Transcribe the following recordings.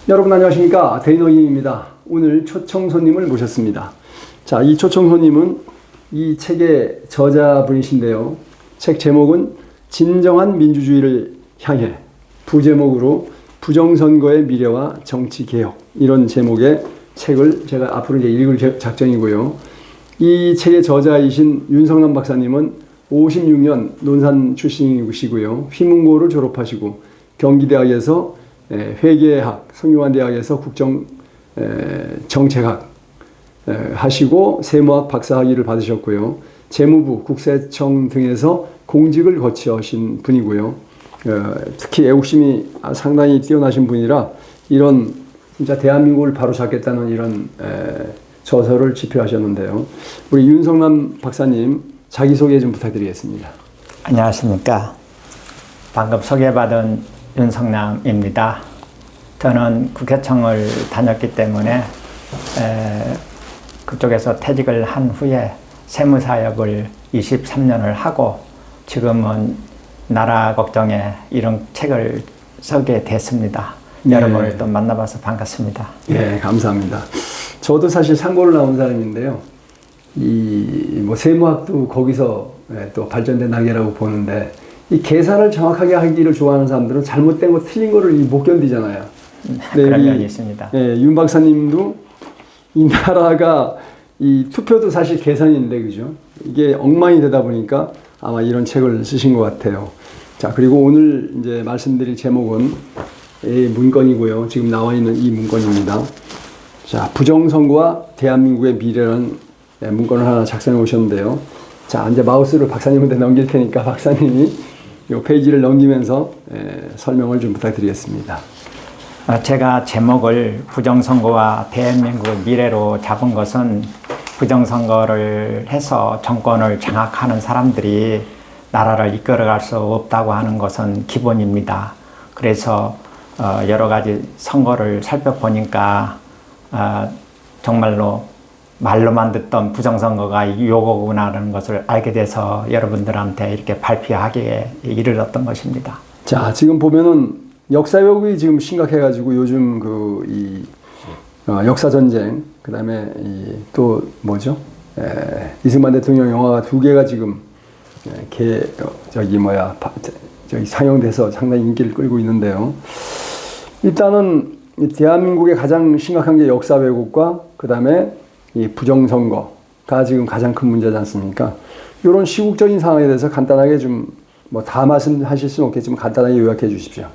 여러분 안녕하십니까? 데이너임입니다. 오늘 초청 손님을 모셨습니다. 자, 이 초청 손님은 이 책의 저자분이신데요. 책 제목은 진정한 민주주의를 향해, 부제목으로 부정선거의 미래와 정치개혁, 이런 제목의 책을 제가 앞으로 이제 읽을 작정이고요. 이 책의 저자이신 윤성남 박사님은 56년 논산 출신이시고요. 휘문고를 졸업하시고 경기대학에서 회계학, 성균관대학에서 정책학 하시고 세무학 박사학위를 받으셨고요. 재무부, 국세청 등에서 공직을 거치신 분이고요. 특히 애국심이 상당히 뛰어나신 분이라 이런 진짜 대한민국을 바로잡겠다는 이런 저서를 집필하셨는데요. 우리 윤성남 박사님 자기소개 좀 부탁드리겠습니다. 안녕하십니까. 방금 소개받은 윤성남입니다. 저는 국회청을 다녔기 때문에 그쪽에서 퇴직을 한 후에 세무사역을 23년을 하고 지금은 나라 걱정에 이런 책을 쓰게 됐습니다. 네. 여러분을 또 만나봐서 반갑습니다. 네, 감사합니다. 저도 사실 상고를 나온 사람인데요. 뭐 세무학도 거기서 또 발전된 단계라고 보는데 이 계산을 정확하게 하기를 좋아하는 사람들은 잘못된 거 틀린 거를 못 견디잖아요. 그런 면이 있습니다. 윤 박사님도 이 나라가 이 투표도 사실 계산인데 그죠? 이게 엉망이 되다 보니까 아마 이런 책을 쓰신 것 같아요. 자, 그리고 오늘 이제 말씀드릴 제목은 이 문건이고요. 지금 나와 있는 이 문건입니다. 자, 부정선거와 대한민국의 미래라는 문건을 하나 작성해 오셨는데요. 자, 이제 마우스를 박사님한테 넘길 테니까 박사님이 이 페이지를 넘기면서 설명을 좀 부탁드리겠습니다. 제가 제목을 부정선거와 대한민국의 미래로 잡은 것은 부정선거를 해서 정권을 장악하는 사람들이 나라를 이끌어갈 수 없다고 하는 것은 기본입니다. 그래서 여러 가지 선거를 살펴보니까 정말로 말로만 듣던 부정선거가 요거구나라는 것을 알게 돼서 여러분들한테 이렇게 발표하기에 이르렀던 것입니다. 자, 지금 보면은 역사 왜곡이 지금 심각해가지고 요즘 역사 전쟁, 그 다음에 또 뭐죠? 이승만 대통령 영화가 2개가 지금 상영돼서 상당히 인기를 끌고 있는데요. 일단은 대한민국의 가장 심각한 게 역사 왜곡과 그 다음에 이 부정선거가 지금 가장 큰 문제지 않습니까? 이런 시국적인 상황에 대해서 간단하게 좀 뭐 다 말씀하실 수는 없겠지만 간단하게 요약해 주십시오.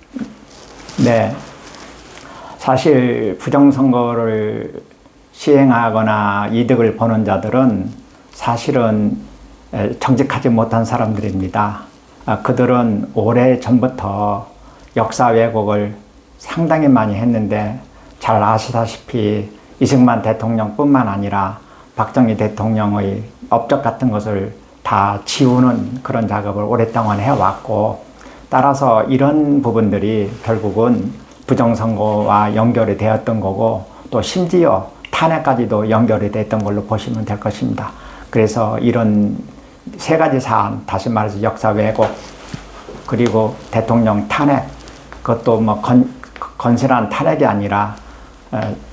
네. 사실 부정선거를 시행하거나 이득을 보는 자들은 사실은 정직하지 못한 사람들입니다. 그들은 오래전부터 역사 왜곡을 상당히 많이 했는데 잘 아시다시피 이승만 대통령뿐만 아니라 박정희 대통령의 업적 같은 것을 다 지우는 그런 작업을 오랫동안 해왔고, 따라서 이런 부분들이 결국은 부정선거와 연결이 되었던 거고, 또 심지어 탄핵까지도 연결이 됐던 걸로 보시면 될 것입니다. 그래서 이런 세 가지 사안, 다시 말해서 역사 왜곡, 그리고 대통령 탄핵, 그것도 뭐 건실한 탄핵이 아니라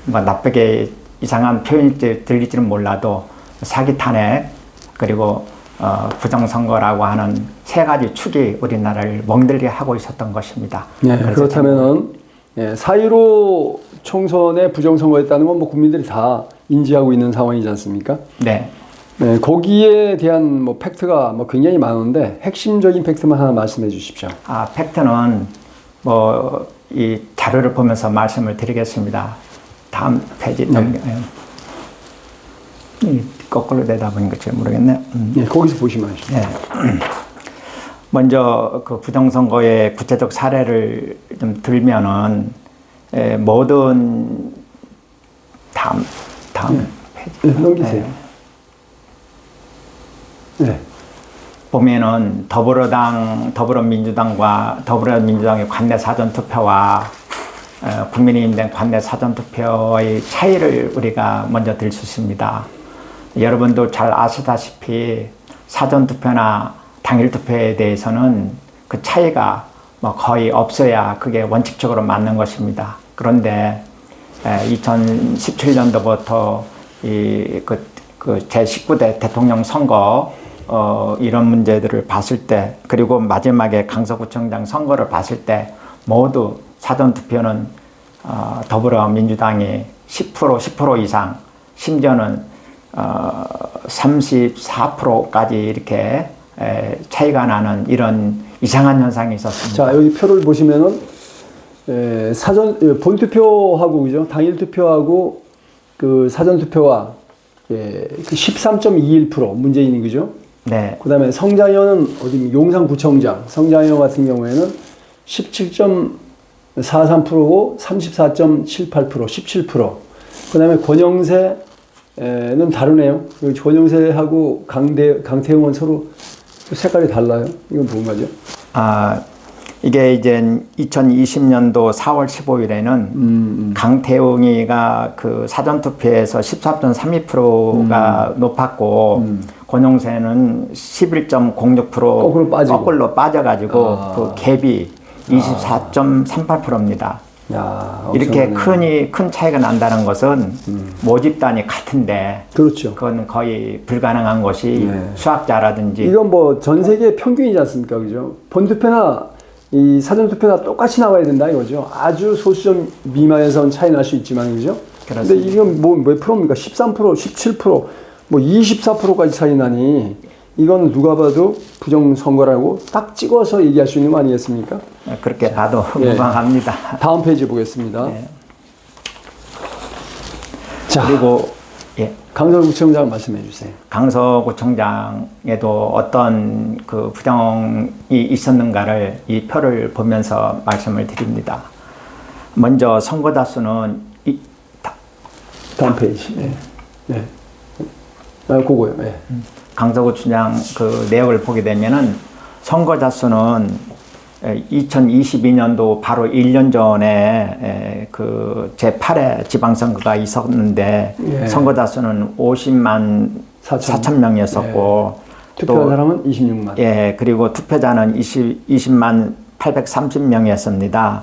뭐 나쁘게 이상한 표현이 들릴지는 몰라도 사기 탄핵, 그리고 부정선거라고 하는 세 가지 축이 우리나라를 멍들게 하고 있었던 것입니다. 네, 그렇다면은 4.15 총선에 부정선거였다는 건 뭐 국민들이 다 인지하고 있는 상황이지 않습니까? 네. 네, 거기에 대한 뭐 팩트가 뭐 굉장히 많은데 핵심적인 팩트만 하나 말씀해 주십시오. 팩트는 뭐 이 자료를 보면서 말씀을 드리겠습니다. 다음 페이지 넘겨. 거꾸로 되다 보니까 잘 모르겠네요. 네, 거기서 보시면 아시죠. 네. 먼저 그 부정선거의 구체적 사례를 좀 들면은 모든 다음 페이지. 네, 넘기세요. 네. 보면은 더불어민주당과 더불어민주당의 관내 사전투표와 국민의힘당 관내 사전투표의 차이를 우리가 먼저 들 수 있습니다. 여러분도 잘 아시다시피 사전투표나 당일투표에 대해서는 그 차이가 뭐 거의 없어야 그게 원칙적으로 맞는 것입니다. 그런데 2017년도부터 그 제19대 대통령 선거 이런 문제들을 봤을 때, 그리고 마지막에 강서구청장 선거를 봤을 때 모두 사전투표는 더불어민주당이 10% 이상, 심지어는 34%까지 이렇게 차이가 나는 이런 이상한 현상이 있었습니다. 자, 여기 표를 보시면은 본투표하고 그죠? 당일 투표하고 그 사전 투표와 그 13.21% 문재인이 그죠? 네. 그다음에 성장현은 어디 용산구청장 성장현 같은 경우에는 17.43%고 34.78% 17%. 그다음에 권영세는 다르네요. 권영세하고 강태웅은 서로 색깔이 달라요. 이건 뭔가죠? 이게 이제 2020년도 4월 15일에는 강태웅이가 그 사전투표에서 14.32%가 높았고, 권영세는 11.06% 거꾸로 빠져가지고 그 갭이 24.38%입니다. 야, 이렇게 큰 차이가 난다는 것은 모집단이 같은데, 그렇죠. 그건 거의 불가능한 것이 수학자라든지. 이건 뭐 전 세계 평균이지 않습니까, 그죠? 본투표나 이 사전투표나 똑같이 나와야 된다 이거죠. 아주 소수점 미만에선 차이 날 수 있지만, 그죠? 근데 이건 뭐 몇 프로입니까? 13%, 17%, 뭐 24%까지 차이 나니 이건 누가 봐도 부정선거라고 딱 찍어서 얘기할 수 있는 거 아니겠습니까? 그렇게 봐도 무방합니다. 다음 페이지 보겠습니다. 자, 그리고 강서구청장 말씀해 주세요. 강서구청장에도 어떤 그 부정이 있었는가를 이 표를 보면서 말씀을 드립니다. 먼저 선거다 수는 다음 페이지. 그거요. 강서구청장 그 내역을 보게 되면은 선거자 수는 2022년도 바로 1년 전에 그 제8회 지방선거가 있었는데 선거자 수는 50만 4천 명이었었고 투표한 사람은 26만. 그리고 투표자는 20만 830명이었습니다.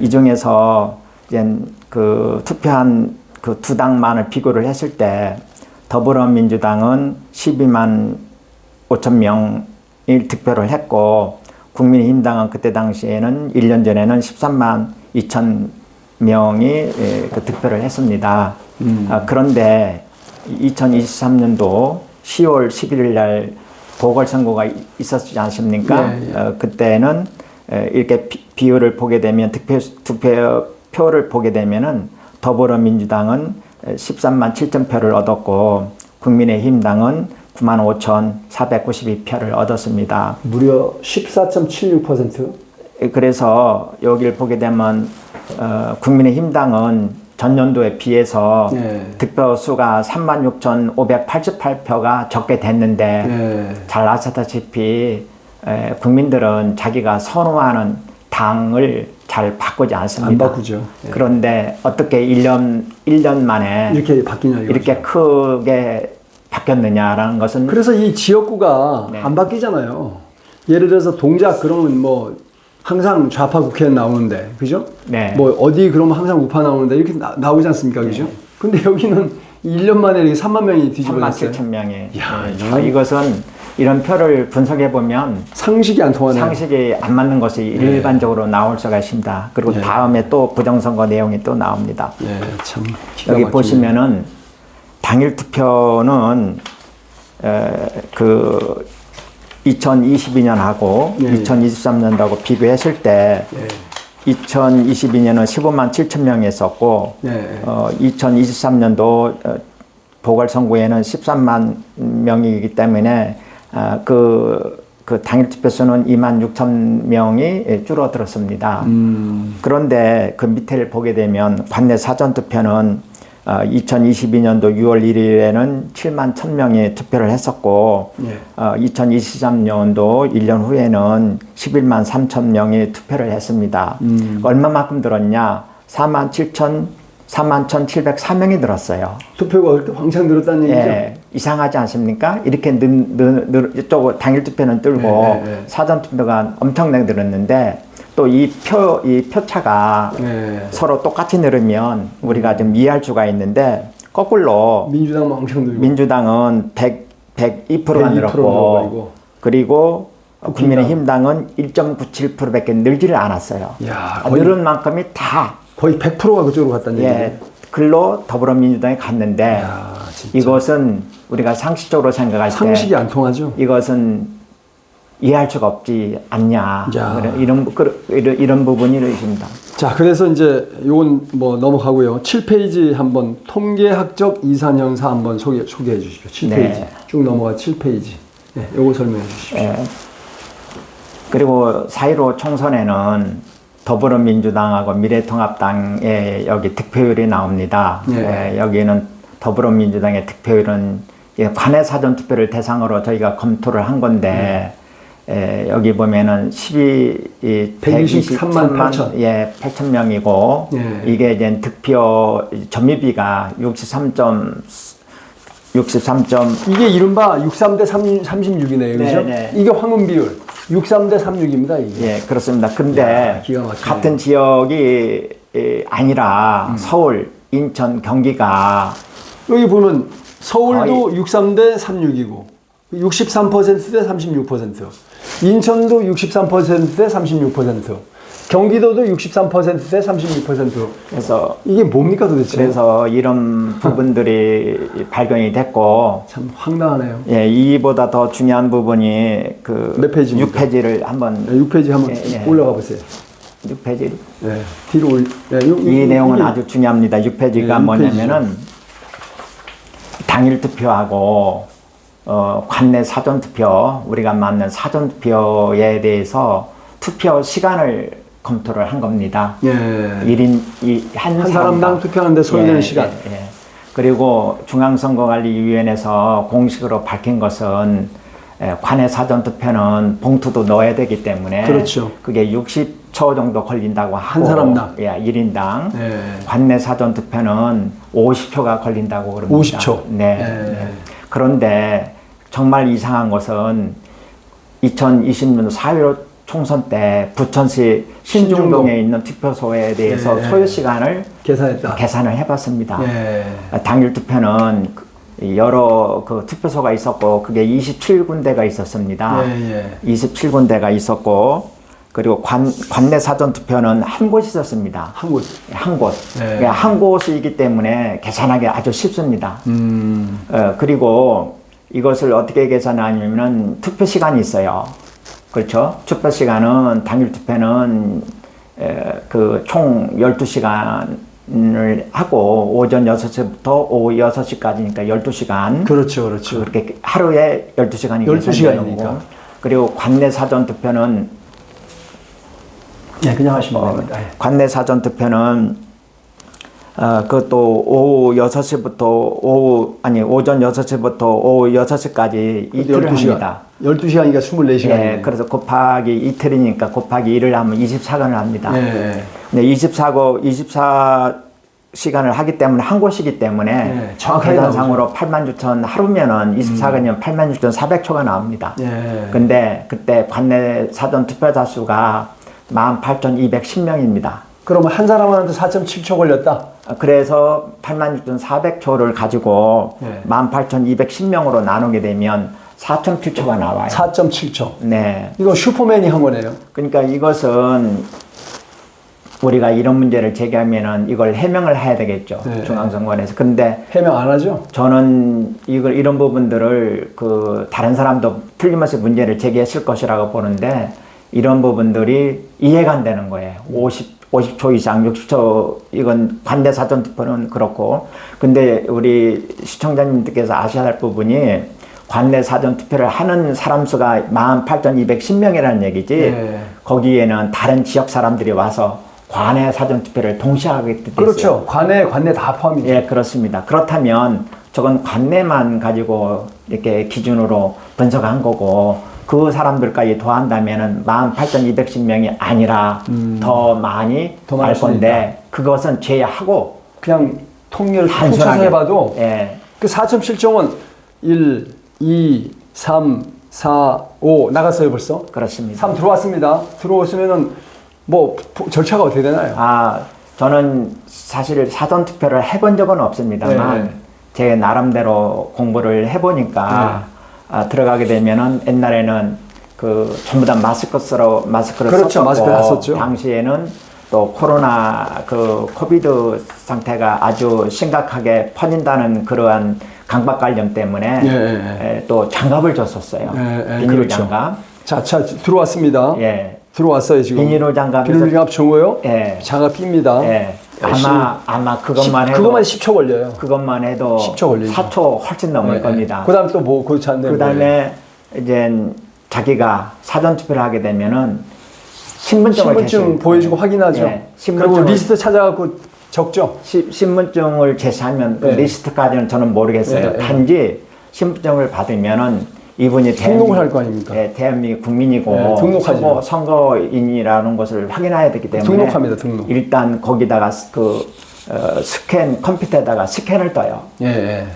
이 중에서 이제 그 투표한 그 두 당만을 비교를 했을 때 더불어민주당은 12만 5천 명이 득표를 했고, 국민의힘당은 그때 당시에는 1년 전에는 13만 2천 명이 그 득표를 했습니다. 그런데 2023년도 10월 11일 날 보궐선거가 있었지 않습니까? 그때는 이렇게 비율을 보게 되면 득표표를 보게 되면은 더불어민주당은 13만 7천 표를 얻었고 국민의힘당은 9만 5,492표를 얻었습니다. 무려 14.76%? 그래서 여기를 보게 되면 국민의힘당은 전년도에 비해서 득표 수가 36,588표가 적게 됐는데 잘 아시다시피 국민들은 자기가 선호하는 당을 잘 바꾸지 않습니다. 안 바꾸죠. 그런데 어떻게 1년 만에 이렇게 바뀌냐 이거죠. 이렇게 크게 바뀌었느냐라는 것은, 그래서 이 지역구가 안 바뀌잖아요. 예를 들어서 동작 그러면 뭐 항상 좌파 국회의원 나오는데, 그죠? 뭐 어디 그러면 항상 우파 나오는데 이렇게 나오지 않습니까, 그죠? 근데 여기는 1년 만에 이렇게 3만 명이 뒤집어졌어요. 3만 7천 명이. 이것은 이런 표를 분석해 보면 상식이 안 통하네요. 상식이 안 맞는 것이 일반적으로 나올 수가 있습니다. 그리고 다음에 또 부정선거 내용이 또 나옵니다. 참 여기 보시면은 당일 투표는 그 2022년하고 2023년도하고 비교했을 때 2022년은 15만 7천 명이었었고 2023년도 보궐선거에는 13만 명이기 때문에 그 당일 투표수는 2만 6천 명이 줄어들었습니다. 그런데 그 밑에를 보게 되면 관내 사전투표는 2022년도 6월 1일에는 7만 1천 명이 투표를 했었고 2023년도 1년 후에는 11만 3천 명이 투표를 했습니다. 얼마만큼 들었냐? 4만 1,704명이 들었어요. 투표가 그렇게 왕창 들었다는 얘기죠? 이상하지 않습니까? 이렇게 이쪽 당일 투표는 뜰고 네, 네, 네. 사전 투표가 엄청나게 늘었는데 또 이 표차가 네. 서로 똑같이 늘으면 우리가 좀 이해할 수가 있는데 거꾸로 민주당은 엄청 늘고 민주당은 102%가 102% 늘었고 늘어버리고. 그리고 국민의힘당은 1.97%밖에 늘지를 않았어요. 야, 거의- 늘은 만큼이 다 거의 100%가 그쪽으로 갔다는 얘기예요. 예, 글로 더불어민주당이 갔는데 야, 진짜. 이것은 우리가 상식적으로 생각할 때 상식이 안 통하죠. 이것은 이해할 수가 없지 않냐. 야. 이런 부분이 있습니다. 자, 그래서 이제 요건 뭐 넘어가고요. 7페이지 한번 통계학적 이산 현상 한번 소개해 주십시오. 7페이지. 네. 쭉 넘어가 7페이지. 네, 요거 설명해 주십시오. 예. 그리고 4.15 총선에는 더불어민주당하고 미래통합당의 여기 득표율이 나옵니다. 네. 여기는 더불어민주당의 득표율은 관내 사전투표를 대상으로 저희가 검토를 한 건데 여기 보면은 123만 8천. 예, 8천 명이고 예. 이게 이제 득표 점유비가 63. 이게 이른바 63대 36이네요. 그죠? 네. 이게 황금 비율. 63대 36입니다, 이게. 예, 그렇습니다. 근데 야, 기가 막히네. 같은 지역이 아니라 서울, 인천, 경기가 여기 보면 서울도 63대 36이고 63%대 36%. 인천도 63%대 36%. 경기도도 63%대 36%. 그래서 이게 뭡니까 도대체? 그래서 이런 부분들이 발견이 됐고 참 황당하네요. 예, 이보다 더 중요한 부분이 그 몇 페이지입니까? 6페이지를 한번 6페이지 한번 예. 올라가 보세요. 6페이지 네, 뒤로 올. 네, 이 내용은 아주 중요합니다. 6페이지가 네, 뭐냐면은 당일 투표하고 관내 사전 투표 우리가 맞는 사전 투표에 대해서 투표 시간을 검토를 한 겁니다. 예. 1인 한 사람당 투표하는데 소요되는 시간. 예. 그리고 중앙선거관리위원회에서 공식으로 밝힌 것은 관내 사전 투표는 봉투도 넣어야 되기 때문에 그렇죠. 그게 60초 정도 걸린다고 하고 한 사람당. 예, 1인당 예. 관내 사전 투표는 50초가 걸린다고 그럽니다. 50초. 네. 예. 네. 그런데 정말 이상한 것은 2020년 4.15 총선 때 부천시 신중동에 있는 투표소에 대해서 예. 소요 시간을 계산했다. 계산을 해봤습니다. 예. 당일 투표는 여러 그 투표소가 있었고 그게 27군데가 있었습니다. 예. 27군데가 있었고 그리고 관내 사전 투표는 한 곳 있었습니다. 한 곳. 한 곳. 네. 그러니까 한 곳이기 때문에 계산하기 아주 쉽습니다. 그리고 이것을 어떻게 계산하냐면 투표 시간이 있어요. 그렇죠? 투표 시간은 당일 투표는 그 총 12시간을 하고 오전 6시부터 오후 6시까지니까 12시간. 그렇죠, 그렇죠. 그렇게 하루에 12시간이 12시간이니까. 그리고 관내 사전 투표는 네, 그냥 하시면 됩니다. 예. 관내 사전 투표는 그것도 오후 6시부터 오전 6시부터 오후 6시까지 이틀을 12시간. 합니다. 12시간이니까 24시간이네요. 예, 그래서 곱하기 이틀이니까 곱하기 1을 하면 24시간을 합니다. 예. 근데 24시간을 하기 때문에 한 곳이기 때문에 예, 정확하게 계산상으로 86,000 하루면은 24시간이면 86,400초가 나옵니다. 예. 근데 그때 관내 사전 투표자 수가 18,210명입니다. 그러면 한 사람한테 4.7초 걸렸다. 그래서 86,400초를 가지고 네. 18,210명으로 나누게 되면 4.7초가 나와요. 4.7초. 네. 이거 슈퍼맨이 한 거네요. 그러니까 이것은 우리가 이런 문제를 제기하면은 이걸 해명을 해야 되겠죠. 네. 중앙선관위에서. 근데 해명 안 하죠? 저는 이런 부분들을 다른 사람도 틀림없이 문제를 제기했을 것이라고 보는데 이런 부분들이 이해가 안 되는 거예요. 50초 이상, 60초, 이건 관내 사전 투표는 그렇고. 근데 우리 시청자님들께서 아셔야 할 부분이 관내 사전 투표를 하는 사람 수가 18,210명이라는 얘기지. 네. 거기에는 다른 지역 사람들이 와서 관내 사전 투표를 동시에 하게 됐어요. 그렇죠. 관내 다 포함이죠. 예, 그렇습니다. 그렇다면 저건 관내만 가지고 이렇게 기준으로 분석한 거고 그 사람들까지 더한다면은 18,210명이 아니라 더 많이 더 갈 많을 수 건데 그것은 제외하고 그냥 통계를 단순하게 퉁쳐서 해봐도 예, 그 4.7점은 1, 2, 3, 4, 5 나갔어요 벌써? 그렇습니다. 3 들어왔습니다. 들어오시면은 뭐 절차가 어떻게 되나요? 저는 사실 사전 투표를 해본 적은 없습니다만 네. 제 나름대로 공부를 해보니까 들어가게 되면은 옛날에는 그 전부 다 마스크를 그렇죠. 썼었고 마스크를 다 썼죠. 당시에는 또 코로나 그 코비드 상태가 아주 심각하게 퍼진다는 그러한 강박 관념 때문에 또 장갑을 줬었어요. 비닐 그렇죠. 장갑. 자, 들어왔습니다. 예. 들어왔어요 지금. 비닐 장갑에서 비닐 장갑 정호요? 예. 장갑 낍니다. 예. 열심히. 아마 그것만 해도 그것만 10초 걸려요. 그것만 해도 10초 걸리죠. 4초 훨씬 넘을 겁니다. 그다음 또 뭐 그렇지 않네. 그다음에 이제 자기가 사전 투표를 하게 되면은 신분증을 보여주고 확인하죠. 예, 그리고 리스트 찾아갖고 적죠. 신분증을 제시하면 그 네. 리스트까지는 저는 모르겠어요. 네, 단지 신분증을 받으면은 이분이 등록을 할 거 아닙니까? 대한민국 국민이고 네, 등록하죠. 선거인이라는 것을 확인해야 되기 때문에 등록합니다. 등록. 일단 거기다가 컴퓨터에다가 스캔을 떠요.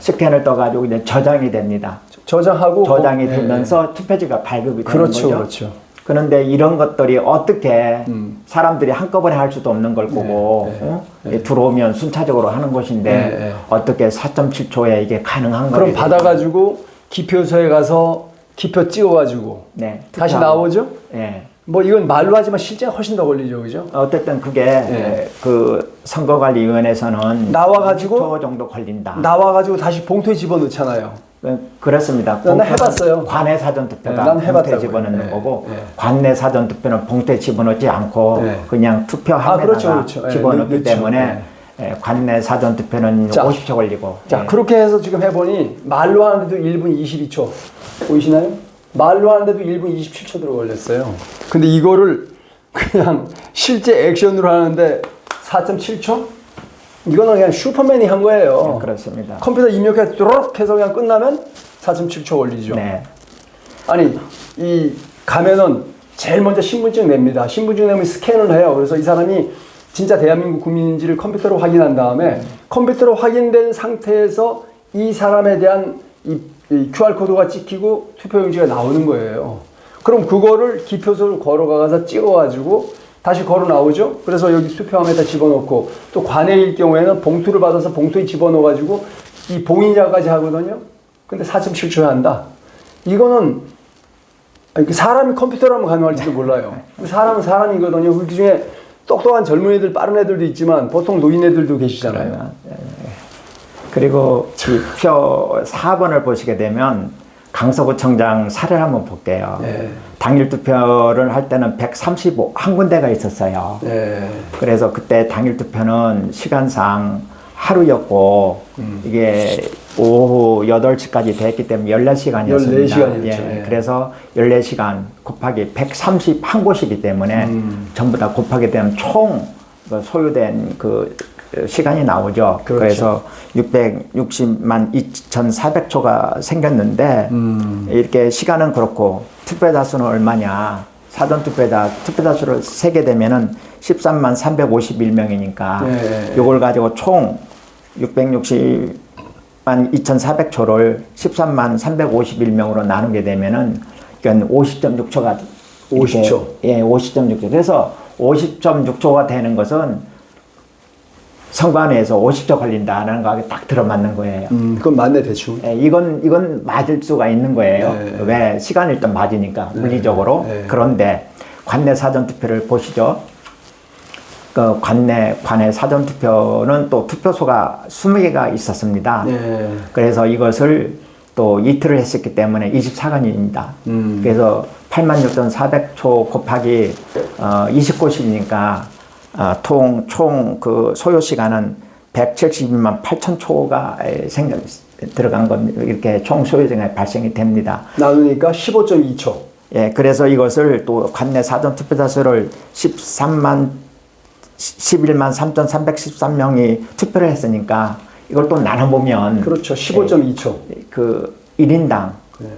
스캔을 떠가지고 이제 저장이 됩니다. 저장하고 저장이 되면서 투표지가 발급이 되는 그렇죠, 거죠. 그렇죠. 그런데 이런 것들이 어떻게 사람들이 한꺼번에 할 수도 없는 걸 거고 들어오면 순차적으로 하는 것인데 어떻게 4.7초에 이게 가능한 거예요? 그럼 받아가지고 기표소에 가서 기표 찍어가지고 다시 나오죠? 뭐 이건 말로 하지만 실제 훨씬 더 걸리죠, 그죠? 어쨌든 그게 그 선거관리위원회에서는 나와가지고 10초 정도 걸린다. 나와가지고 다시 봉투에 집어넣잖아요. 그렇습니다. 나는 해봤어요. 관내 사전 투표가 난 봉투에 집어넣는 거고 관내 사전 투표는 봉투에 집어넣지 않고 그냥 투표함에다가 그렇죠. 집어넣기 때문에 관내 사전 투표는 50초 걸리고. 자, 그렇게 해서 지금 해보니 말로 하는데도 1분 22초 보이시나요? 말로 하는데도 1분 27초 들어 걸렸어요. 근데 이거를 그냥 실제 액션으로 하는데 4.7초? 이거는 그냥 슈퍼맨이 한 거예요. 그렇습니다. 컴퓨터 입력해서 뚜룩 해서 그냥 끝나면 4.7초 걸리죠. 아니, 이 가면은 제일 먼저 신분증 냅니다. 신분증 내면 스캔을 해요. 그래서 이 사람이 진짜 대한민국 국민인지를 컴퓨터로 확인한 다음에 컴퓨터로 확인된 상태에서 이 사람에 대한 이 QR코드가 찍히고 투표용지가 나오는 거예요. 그럼 그거를 기표소를 걸어가서 찍어가지고 다시 걸어 나오죠. 그래서 여기 투표함에다 집어넣고 또 관내일 경우에는 봉투를 받아서 봉투에 집어넣어가지고 이 봉인자까지 하거든요. 근데 4.7초에 한다. 이거는 사람이 컴퓨터라면 가능할지도 몰라요. 사람은 사람이거든요. 그 중에 똑똑한 젊은 애들, 빠른 애들도 있지만 보통 노인 애들도 계시잖아요. 그리고 표 4번을 보시게 되면 강서구청장 사례를 한번 볼게요. 당일 투표를 할 때는 135 한 군데가 있었어요. 그래서 그때 당일 투표는 시간상 하루였고 이게 오후 8시까지 됐기 때문에 14시간이었습니다. 14시간이었죠. 그래서 14시간 곱하기 130 한 곳이기 때문에 전부 다 곱하게 되면 총 소요된 그 시간이 나오죠. 그렇죠. 그래서 660만 2,400초가 생겼는데 이렇게 시간은 그렇고 투표자 수는 얼마냐? 사전 투표자 수를 세게 되면은 13만 351명이니까 이걸 가지고 총 660만 2,400초를 13만 351명으로 나누게 되면은 그러니까 50.6초가 50초. 50.6초. 그래서 50.6초가 되는 것은 선관위에서 50초 걸린다는 거하고 딱 들어맞는 거예요. 그건 맞네, 대충. 이건 맞을 수가 있는 거예요. 왜? 시간이 일단 맞으니까, 물리적으로. 그런데 관내 사전투표를 보시죠. 그 관내 사전투표는 또 투표소가 20개가 있었습니다. 그래서 이것을 또 이틀을 했었기 때문에 24간입니다. 그래서 86,400초 곱하기 20곳이니까 총 그 소요 시간은 172만 8천 초가 들어간 겁니다. 이렇게 총 소요 시간이 발생이 됩니다. 나누니까 15.2초. 그래서 이것을 또 관내 사전 투표자 수를 11만 3,313명이 투표를 했으니까 이걸 또 나눠보면 그렇죠. 15.2초. 그 1인당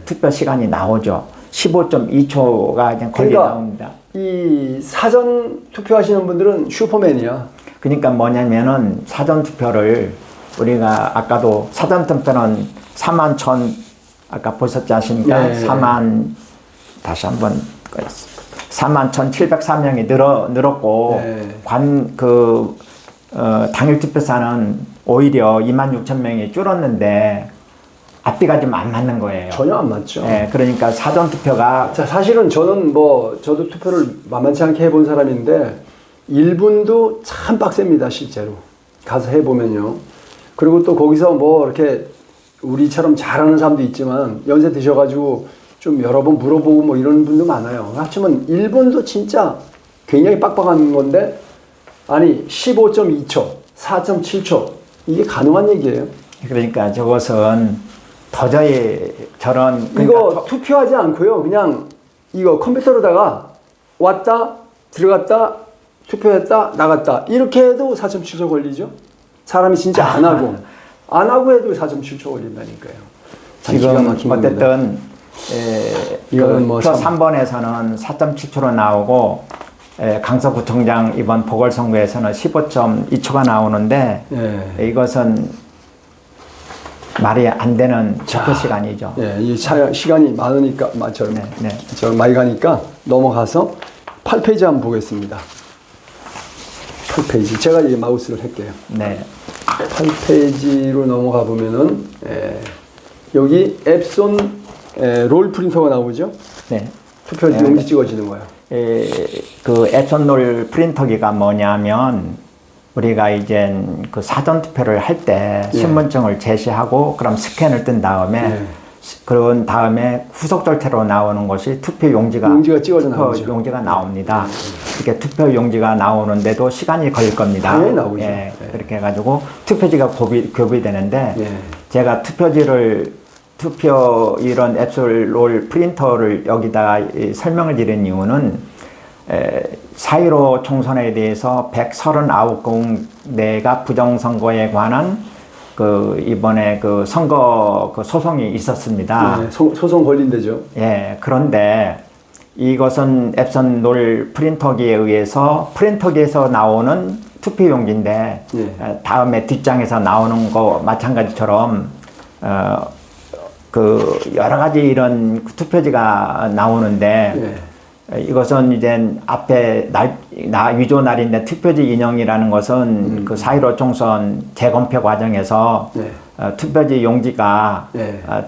투표 시간이 나오죠. 15.2초가 그냥 걸리 나옵니다. 이 사전 투표하시는 분들은 슈퍼맨이야. 그러니까 뭐냐면은 사전 투표를 우리가 아까도 사전 투표는 41,000 아까 보셨지 않습니까? 네. 다시 한번 41,703명이 늘었고 네. 당일 투표사는 오히려 26,000명이 줄었는데 앞뒤가 좀 안 맞는 거예요. 전혀 안 맞죠. 네, 그러니까 사전 투표가 자, 사실은 저는 저도 투표를 만만치 않게 해본 사람인데 1분도 참 빡셉니다, 실제로. 가서 해보면요. 그리고 또 거기서 이렇게 우리처럼 잘하는 사람도 있지만 연세 드셔가지고 좀 여러 번 물어보고 이런 분도 많아요. 하지만 1분도 진짜 굉장히 빡빡한 건데 아니 15.2초, 4.7초 이게 가능한 얘기예요. 그러니까 저것은 도저히 저런 이거 투표하지 않고요. 그냥 이거 컴퓨터로다가 왔다 들어갔다 투표했다 나갔다 이렇게 해도 4.7초 걸리죠. 사람이 진짜 안 하고 해도 4.7초 걸린다니까요. 지금 어쨌든 이거는 표 3번에서는 4.7초로 나오고 강서구청장 이번 보궐선거에서는 15.2초가 나오는데 이것은 말이 안 되는 투표 시간이죠. 예, 이 시간이 많으니까 저 많이 가니까 넘어가서 8페이지 한번 보겠습니다. 8페이지 제가 이 마우스를 할게요. 네. 8페이지로 넘어가 보면은 여기 앱손 롤 프린터가 나오죠. 네. 투표 용지 찍어지는 거예요. 그 앱손 프린터기가 뭐냐면 우리가 이제 그 사전 투표를 할 때 신분증을 제시하고 그럼 스캔을 뜬 다음에 그런 다음에 후속 절차로 나오는 것이 투표 용지가 찍어져 나오죠. 용지가 나옵니다. 이렇게 투표 용지가 나오는데도 시간이 걸릴 겁니다. 당연히 나오죠. 예, 그렇게 해가지고 투표지가 교비되는데 제가 투표 이런 앱솔 프린터를 여기다가 설명을 드린 이유는 4.15 총선에 대해서 139군데가 부정선거에 관한 이번에 선거 소송이 있었습니다. 네, 소송 걸린 데죠. 예, 그런데 이것은 앱선 롤 프린터기에 의해서 프린터기에서 나오는 투표용지인데 다음에 뒷장에서 나오는 거 마찬가지처럼 여러 가지 이런 투표지가 나오는데 이것은 이제 앞에 위조 날인데 투표지 인용이라는 것은 4.15 총선 재검표 과정에서 투표지 용지가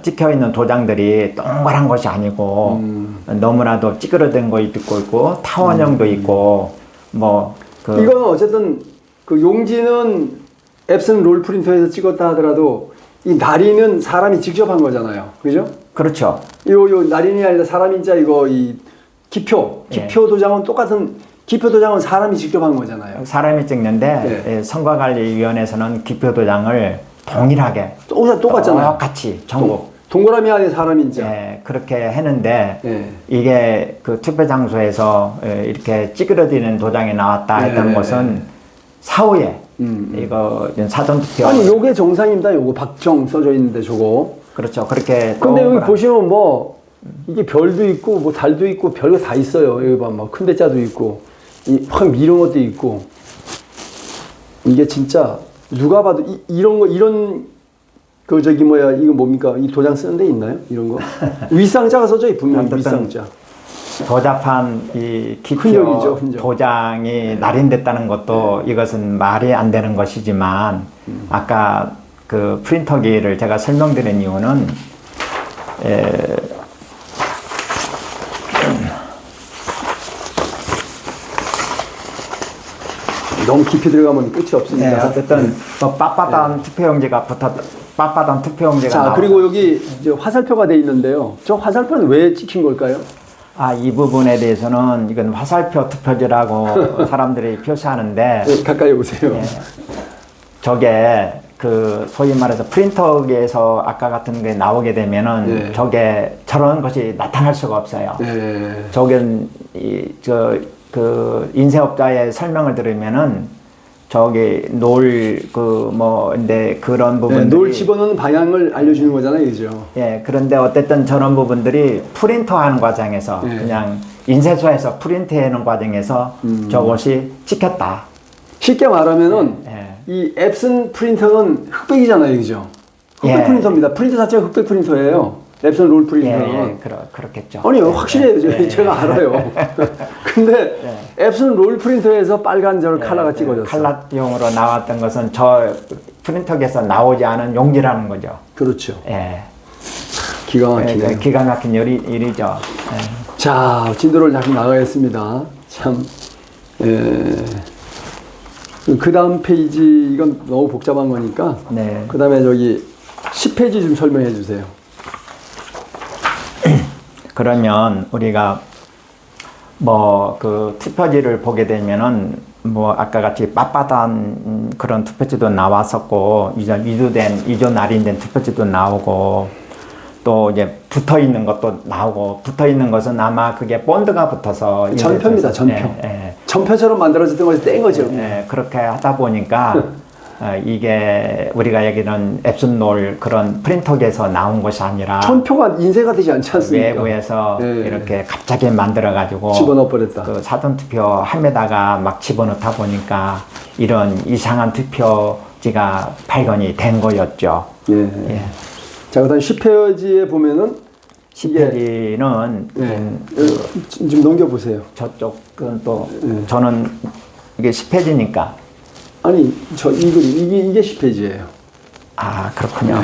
찍혀 있는 도장들이 동그란 것이 아니고 너무나도 찌그러든 거 있고 타원형도 있고 이거는 어쨌든 그 용지는 앱슨 롤 프린터에서 찍었다 하더라도 이 날인은 사람이 직접 한 거잖아요. 그죠? 그렇죠. 요 날인이 아니라 사람이 진짜 기표 도장은 기표 도장은 사람이 직접 한 거잖아요. 사람이 찍는데 선거관리위원회에서는 기표 도장을 동일하게 똑같잖아요. 똑같이 전국 동그라미 안에 사람이 이제 그렇게 했는데 이게 그 투표 장소에서 이렇게 찌그러지는 도장이 나왔다 했던 것은 사후에 이거 사전 투표 아니 요게 정상입니다. 요거 박정 써져 있는데 저거 그렇죠. 그렇게 근데 여기 보시면 이게 별도 있고 달도 있고 별거 다 있어요. 여기 봐, 큰 대자도 있고 확 미는 것도 있고 이게 진짜 누가 봐도 이런 이거 뭡니까? 이 도장 쓰는 데 있나요? 이런 거 윗상자가 써져 있 분명히 윗상자. 도잡한 이 기표 흔적. 도장이 날인됐다는 것도 이것은 말이 안 되는 것이지만 아까 그 프린터기를 제가 설명드린 이유는 너무 깊이 들어가면 끝이 없습니다. 네, 어쨌든 빳빳한 투표용지가 빳빳한 투표용지가 자, 그리고 여기 이제 화살표가 돼 있는데요. 저 화살표는 왜 찍힌 걸까요? 이 부분에 대해서는 이건 화살표 투표지라고 사람들이 표시하는데 가까이 오세요. 저게 소위 말해서 프린터기에서 아까 같은 게 나오게 되면은 저게 저런 것이 나타날 수가 없어요. 저긴 인쇄업자의 설명을 들으면은 저기 근데 그런 부분들이 놀 집어넣는 방향을 알려주는 거잖아요, 그죠? 그런데 어쨌든 저런 부분들이 프린터하는 과정에서 그냥 인쇄소에서 프린트하는 과정에서 저것이 찍혔다. 쉽게 말하면은 이 앱슨 프린터는 흑백이잖아요, 그죠? 흑백 프린터입니다. 프린터 자체가 흑백 프린터예요. 앱슨 롤 프린터는. 예, 그렇겠죠. 아니요, 확실해요. 제가 알아요. 근데 앱슨 롤 프린터에서 빨간 저 컬러가 찍어졌어요. 칼라용으로 나왔던 것은 저 프린터에서 나오지 않은 용지라는 거죠. 그렇죠. 예. 기가 막히네요. 기가 막힌 일이죠. 예. 자, 진도를 다시 나가겠습니다. 참, 그 다음 페이지, 이건 너무 복잡한 거니까. 네. 그 다음에 저기 10페이지 좀 설명해 주세요. 그러면 우리가 뭐 그 투표지를 보게 되면은 뭐 아까 같이 빳빳한 그런 투표지도 나왔었고 이조 날인된 투표지도 나오고 또 이제 붙어 있는 것도 나오고 붙어 있는 것은 아마 그게 본드가 붙어서 전표입니다. 전표. 전표처럼 만들어졌던 것이 뗀 거죠. 그렇게 하다 보니까 이게 우리가 여기는 앱슨 롤 그런 프린터기에서 나온 것이 아니라 전표가 인쇄가 되지 않지 않습니까? 외부에서 이렇게 갑자기 만들어 가지고 집어넣어 버렸다. 그 사전 투표 함에다가 막 집어넣다 보니까 이런 이상한 투표지가 발견이 된 거였죠. 예. 자, 그다음 10페이지에 보면은 10페이지는 좀 넘겨 보세요. 저쪽은 또 저는 이게 10페이지니까 아니, 이게 10페이지예요. 아, 그렇군요.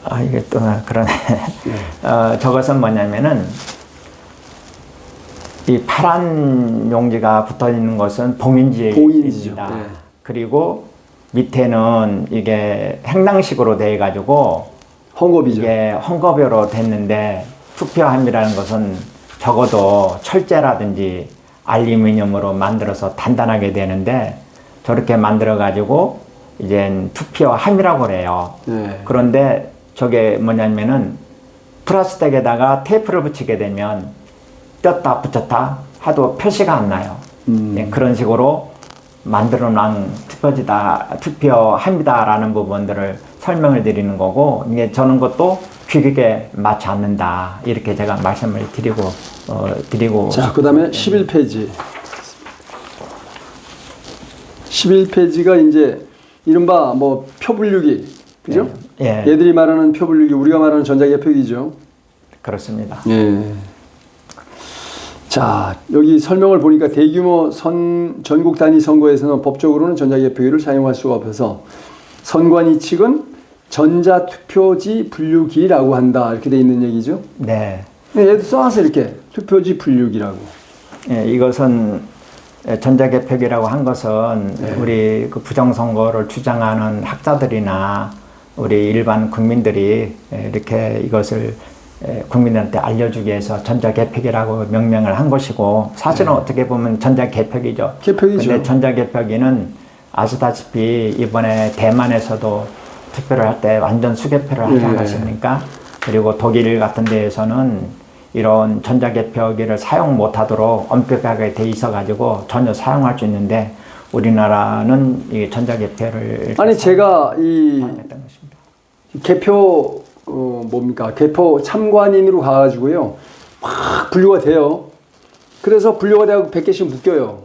아, 이게 또 그러네. 저것은 뭐냐면은 이 파란 용지가 붙어 있는 것은 봉인지입니다. 그리고 밑에는 이게 행랑식으로 돼 가지고 헝겊이죠. 이게 헝겊으로 됐는데 투표함이라는 것은 적어도 철제라든지 알루미늄으로 만들어서 단단하게 되는데 저렇게 만들어 가지고 이제 투표함이라고 그래요. 그런데 저게 뭐냐면은 플라스틱에다가 테이프를 붙이게 되면 떴다 붙였다 하도 표시가 안 나요. 그런 식으로 만들어 놓은 투표함이다라는 부분들을 설명을 드리는 거고, 이게 저는 것도 규격에 맞지 않는다 이렇게 제가 말씀을 드리고. 자, 그다음에 11페이지. 11페이지가 이제 이른바 뭐 표분류기, 그죠? 예. 얘들이 말하는 표분류기, 우리가 말하는 전자개표기죠. 그렇습니다. 예. 자, 여기 설명을 보니까 대규모 전국 단위 선거에서는 법적으로는 전자개표기를 사용할 수가 없어서 선관위 측은 전자투표지 분류기라고 한다 이렇게 돼 있는 얘기죠. 네. 얘도 써와서 이렇게 투표지 분류기라고. 예, 이것은 전자개표기라고 한 것은 우리 그 부정선거를 주장하는 학자들이나 우리 일반 국민들이 이렇게 이것을 국민들한테 알려주기 위해서 전자개표기라고 명명을 한 것이고, 사실은 어떻게 보면 전자개표기죠. 개표기죠. 근데 전자개표기는 아시다시피 이번에 대만에서도 투표를 할 때 완전 수개표를 하지 않았습니까? 그리고 독일 같은 데에서는 이런 전자개표기를 사용 못하도록 엄격하게 돼 있어가지고 전혀 사용할 수 있는데, 우리나라는 이 전자개표를 아니 제가 이 사용했던 것입니다. 개표 뭡니까? 개표 참관인으로 가가지고요 막 분류가 돼요. 그래서 분류가 돼서 100개씩 묶여요.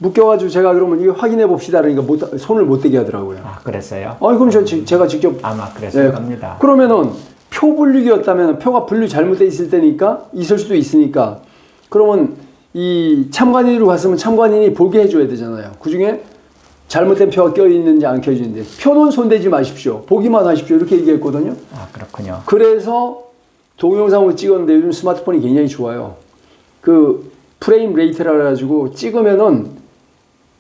묶여가지고 제가 그러면 이거 확인해 봅시다. 그러니까 손을 못 대게 하더라고요. 아, 그랬어요? 그럼 제가 직접 아마 그랬을 겁니다. 그러면은 표 분류기였다면 표가 분류 잘못돼 있을 때니까 있을 수도 있으니까 그러면 이 참관인으로 갔으면 참관인이 보게 해줘야 되잖아요. 그 중에 잘못된 표가 껴있는지 안 껴있는지 표는 손대지 마십시오. 보기만 하십시오. 이렇게 얘기했거든요. 아, 그렇군요. 그래서 동영상을 찍었는데 요즘 스마트폰이 굉장히 좋아요. 그 프레임 레이트라 가지고 찍으면은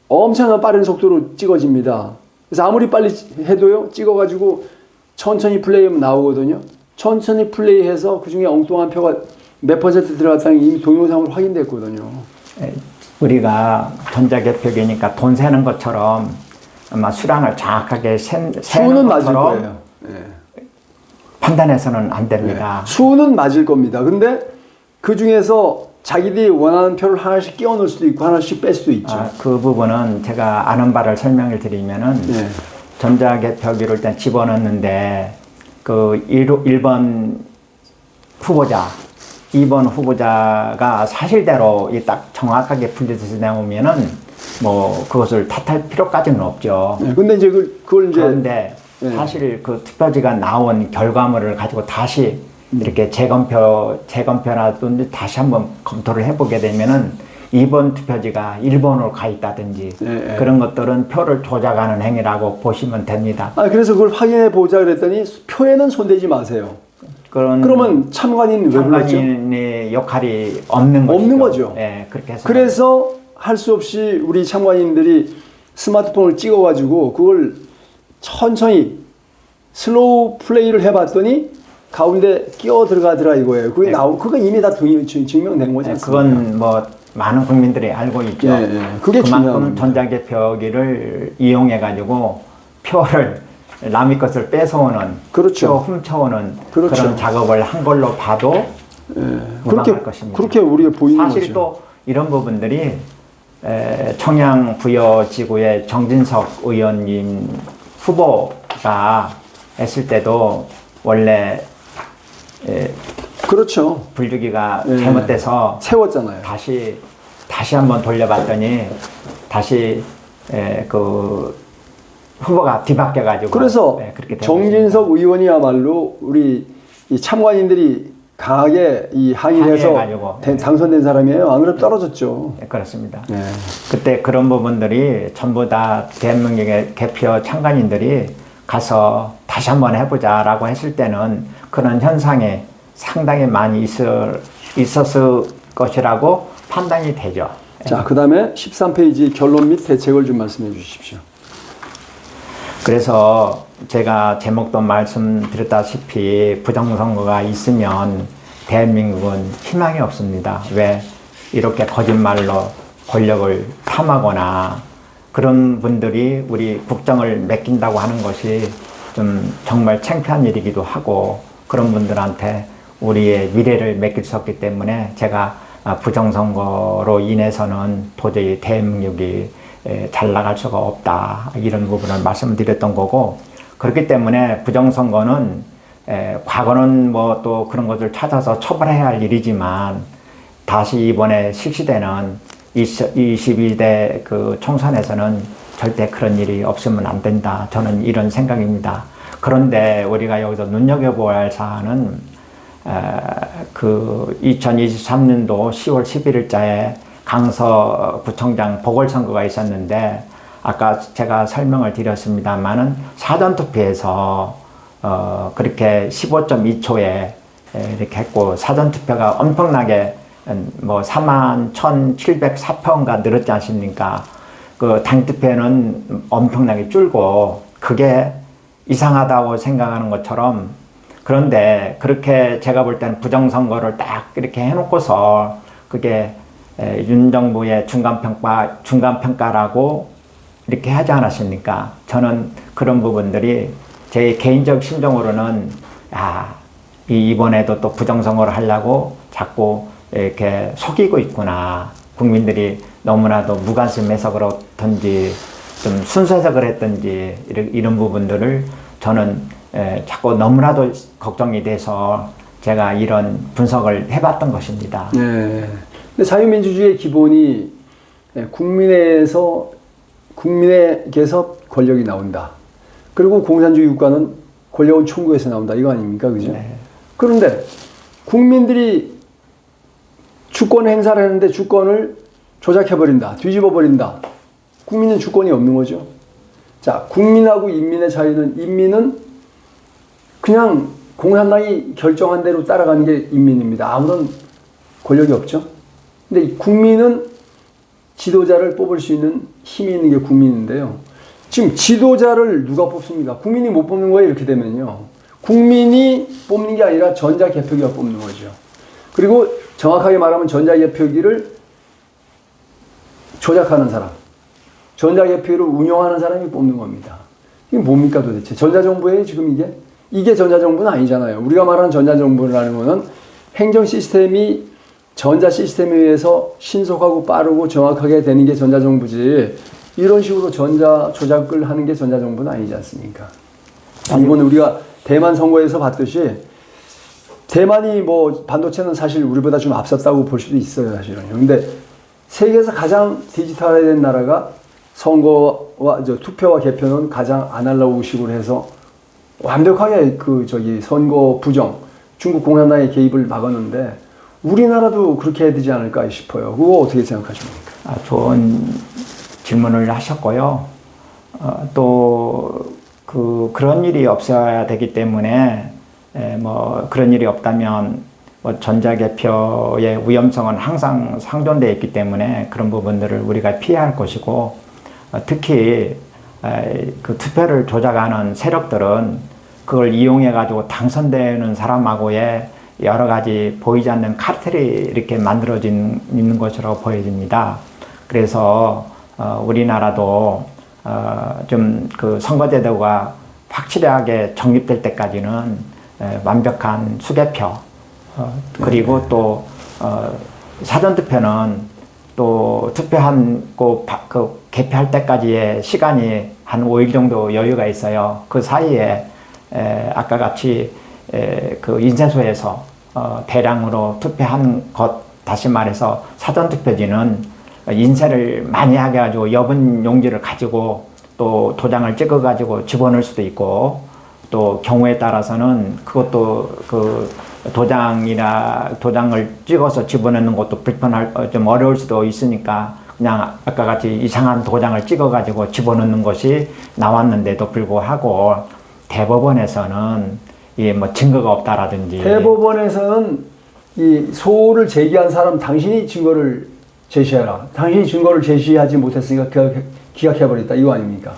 엄청난 빠른 속도로 찍어집니다. 그래서 아무리 빨리 해도요 찍어가지고 천천히 플레이하면 나오거든요. 천천히 플레이해서 그 중에 엉뚱한 표가 몇 %, 들어갔다는 게 이미 동영상으로 확인됐거든요. 우리가 전자개표기니까 돈 세는 것처럼 아마 수량을 정확하게 세는 수는 맞을 것처럼 거예요. 판단해서는 안 됩니다. 수는 맞을 겁니다. 근데 그 중에서 자기들이 원하는 표를 하나씩 끼워 넣을 수도 있고 하나씩 뺄 수도 있죠. 그 부분은 제가 아는 바를 설명을 드리면은 전자개표기를 일단 집어넣는데 그 1번 후보자, 2번 후보자가 사실대로 딱 정확하게 분류돼서 나오면은 뭐 그것을 탓할 필요까지는 없죠. 근데 이제 그걸 이제 그런데 네. 사실 그 투표지가 나온 결과물을 가지고 다시 이렇게 재검표라든지 다시 한번 검토를 해보게 되면은 2번 투표지가 일본으로 가 있다든지 네. 그런 것들은 표를 조작하는 행위라고 보시면 됩니다. 그래서 그걸 확인해 보자 그랬더니 표에는 손대지 마세요. 그러면 참관인 왜 불렀죠? 참관인의 역할이 없는 거죠. 없는 거죠. 네, 그렇게 해서. 그래서 할 수 없이 우리 참관인들이 스마트폰을 찍어가지고 그걸 천천히 슬로우 플레이를 해봤더니 가운데 끼어 들어가더라 이거예요. 그게 네. 그거 이미 다 증명된 거지 네, 않습니까? 그건 뭐 많은 국민들이 알고 있죠. 예, 예. 그게 중요한 그만큼 겁니다. 전자개표기를 이용해 가지고 표를 남의 것을 뺏어오는, 그렇죠. 표 훔쳐오는 그렇죠. 그런 작업을 한 걸로 봐도 무방할 것입니다. 그렇게 우리가 보이는 사실 거죠. 또 이런 부분들이 청양 부여지구의 정진석 의원님 후보가 했을 때도 원래 그렇죠. 분류기가 예. 잘못돼서 세웠잖아요. 다시 한번 돌려봤더니 다시 그 후보가 뒤바뀌어 가지고 그래서 그렇게 된 정진석 의원이야말로 우리 이 참관인들이 강하게 이 항의해서 항의해가지고, 당선된 사람이에요. 안 그러면 떨어졌죠. 것입니다. 그렇습니다. 네. 그때 그런 부분들이 전부 다 대한민국의 개표 참관인들이 가서 다시 한번 해보자라고 했을 때는 그런 현상이 상당히 많이 있었을 것이라고 판단이 되죠. 자, 그 다음에 13페이지 결론 및 대책을 좀 말씀해 주십시오. 그래서 제가 제목도 말씀드렸다시피 부정선거가 있으면 대한민국은 희망이 없습니다. 왜 이렇게 거짓말로 권력을 탐하거나 그런 분들이 우리 국정을 맡긴다고 하는 것이 좀 정말 창피한 일이기도 하고 그런 분들한테 우리의 미래를 맡길 수 없기 때문에 제가 부정선거로 인해서는 도저히 대한민국이 잘 나갈 수가 없다 이런 부분을 말씀드렸던 거고 그렇기 때문에 부정선거는 과거는 뭐 또 그런 것을 찾아서 처벌해야 할 일이지만 다시 이번에 실시되는 22대 그 총선에서는 절대 그런 일이 없으면 안 된다 저는 이런 생각입니다. 그런데 우리가 여기서 눈여겨보아야 할 사안은 그 2023년도 10월 11일자에 강서구청장 보궐선거가 있었는데 아까 제가 설명을 드렸습니다만은 사전투표에서 그렇게 15.2초에 이렇게 했고 사전투표가 엄청나게 뭐 41,704표인가 늘었지 않습니까? 그 당투표는 엄청나게 줄고 그게 이상하다고 생각하는 것처럼 그런데 그렇게 제가 볼 때는 부정선거를 딱 이렇게 해놓고서 그게 윤 정부의 중간평가라고 이렇게 하지 않았습니까? 저는 그런 부분들이 제 개인적 심정으로는 이번에도 또 부정선거를 하려고 자꾸 이렇게 속이고 있구나. 국민들이 너무나도 무관심해서 그렇든지 좀 순수해서 그랬든지 이런 부분들을 저는 자꾸 너무나도 걱정이 돼서 제가 이런 분석을 해봤던 것입니다. 네. 근데 자유민주주의의 기본이 국민에게서 권력이 나온다. 그리고 공산주의 국가는 권력은 총국에서 나온다. 이거 아닙니까? 그죠? 네. 그런데 국민들이 주권 행사를 하는데 주권을 조작해버린다. 뒤집어버린다. 국민은 주권이 없는 거죠. 자, 국민하고 인민의 차이는 인민은 그냥 공산당이 결정한 대로 따라가는 게 인민입니다. 아무런 권력이 없죠. 근데 국민은 지도자를 뽑을 수 있는 힘이 있는 게 국민인데요. 지금 지도자를 누가 뽑습니까? 국민이 못 뽑는 거예요. 이렇게 되면요. 국민이 뽑는 게 아니라 전자개표기가 뽑는 거죠. 그리고 정확하게 말하면 전자개표기를 조작하는 사람, 전자개표기를 운영하는 사람이 뽑는 겁니다. 이게 뭡니까 도대체? 전자정부예요 지금 이게? 이게 전자정부는 아니잖아요. 우리가 말하는 전자정부라는 거는 행정 시스템이 전자 시스템에 의해서 신속하고 빠르고 정확하게 되는 게 전자정부지 이런 식으로 전자 조작을 하는 게 전자정부는 아니지 않습니까? 이번에 우리가 대만 선거에서 봤듯이 대만이 뭐 반도체는 사실 우리보다 좀 앞섰다고 볼 수도 있어요 사실은. 근데 세계에서 가장 디지털화된 나라가 선거와 투표와 개표는 가장 아날로그식으로 해서 완벽하게 선거 부정, 중국 공산당의 개입을 막았는데 우리나라도 그렇게 해야 되지 않을까 싶어요. 그거 어떻게 생각하십니까? 좋은 질문을 하셨고요. 또 그런 일이 없어야 되기 때문에 뭐 그런 일이 없다면 뭐 전자개표의 위험성은 항상 상존되어 있기 때문에 그런 부분들을 우리가 피해야 할 것이고, 특히 그 투표를 조작하는 세력들은 그걸 이용해 가지고 당선되는 사람하고의 여러 가지 보이지 않는 카르텔이 이렇게 만들어진 있는 것이라고 보여집니다. 그래서 우리나라도 좀 그 선거제도가 확실하게 정립될 때까지는 완벽한 수개표, 그리고 또 사전투표는 또 투표하고 개표할 때까지의 시간이 한 5일 정도 여유가 있어요. 그 사이에 아까 같이 그 인쇄소에서 대량으로 투표한 것, 다시 말해서 사전투표지는 인쇄를 많이 하게 가지고 여분 용지를 가지고 또 도장을 찍어 가지고 집어넣을 수도 있고, 또 경우에 따라서는 그것도 그 도장을 찍어서 집어넣는 것도 좀 어려울 수도 있으니까 그냥 아까 같이 이상한 도장을 찍어 가지고 집어넣는 것이 나왔는데도 불구하고 대법원에서는 이게 뭐 증거가 없다라든지. 대법원에서는 이 소를 제기한 사람 당신이 증거를 제시해라. 당신이 증거를 제시하지 못했으니까 기각해버렸다. 이거 아닙니까?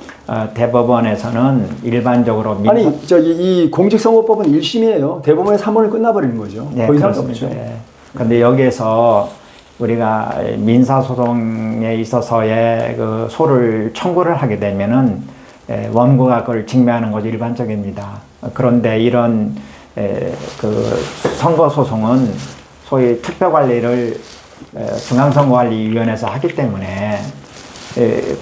대법원에서는 일반적으로 아니 이 공직선거법은 1심이에요. 대법원에서 한 번에 끝나버리는 거죠. 네, 더 이상 그렇습니다. 없죠. 예. 그런데 여기에서 우리가 민사소송에 있어서의 그 소를 청구를 하게 되면은 원고가 그걸 증명하는 것이 일반적입니다. 그런데 이런 그 선거소송은 소위 투표관리를 중앙선거관리위원회에서 하기 때문에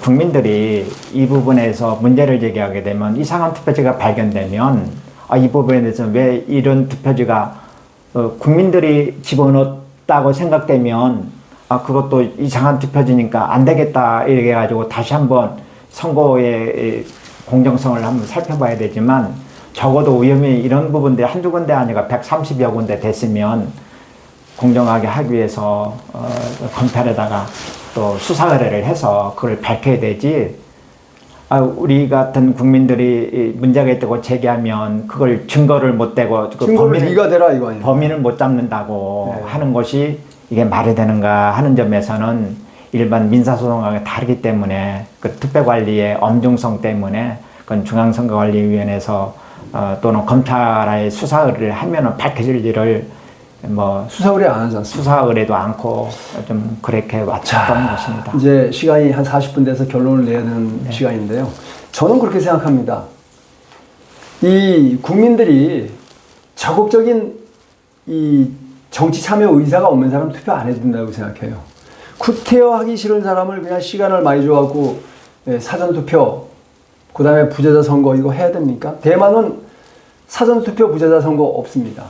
국민들이 이 부분에서 문제를 제기하게 되면, 이상한 투표지가 발견되면 이 부분에 대해서 왜 이런 투표지가 국민들이 집어넣었다고 생각되면 그것도 이상한 투표지니까 안 되겠다 이렇게 해가지고 다시 한번 선거의 공정성을 한번 살펴봐야 되지만, 적어도 위험이 이런 부분들 한두 군데 아니라 130여 군데 됐으면 공정하게 하기 위해서 검찰에다가 또 수사 의뢰를 해서 그걸 밝혀야 되지, 우리 같은 국민들이 문제가 있다고 제기하면 그걸 증거를 못 대고 증거를 네가 대라 이거 아니에요. 범인을 못 잡는다고 네. 하는 것이 이게 말이 되는가 하는 점에서는 일반 민사소송하고 다르기 때문에 그 투표관리의 엄중성 때문에 그건 중앙선거관리위원회에서 또는 검찰의 수사 의뢰를 하면은 밝혀질 일을 뭐 수사 의뢰 안 하지 않습니까? 수사 의뢰도 않고 좀 그렇게 왔었던 것입니다. 이제 시간이 한 40분 돼서 결론을 내야 되는 네. 시간인데요. 저는 그렇게 생각합니다. 이 국민들이 적극적인 이 정치 참여 의사가 없는 사람 투표 안 해도 된다고 생각해요. 구태여하기 싫은 사람을 그냥 시간을 많이 줘갖고 사전투표, 그 다음에 부재자 선거 이거 해야 됩니까? 대만은 사전투표 부재자 선거 없습니다.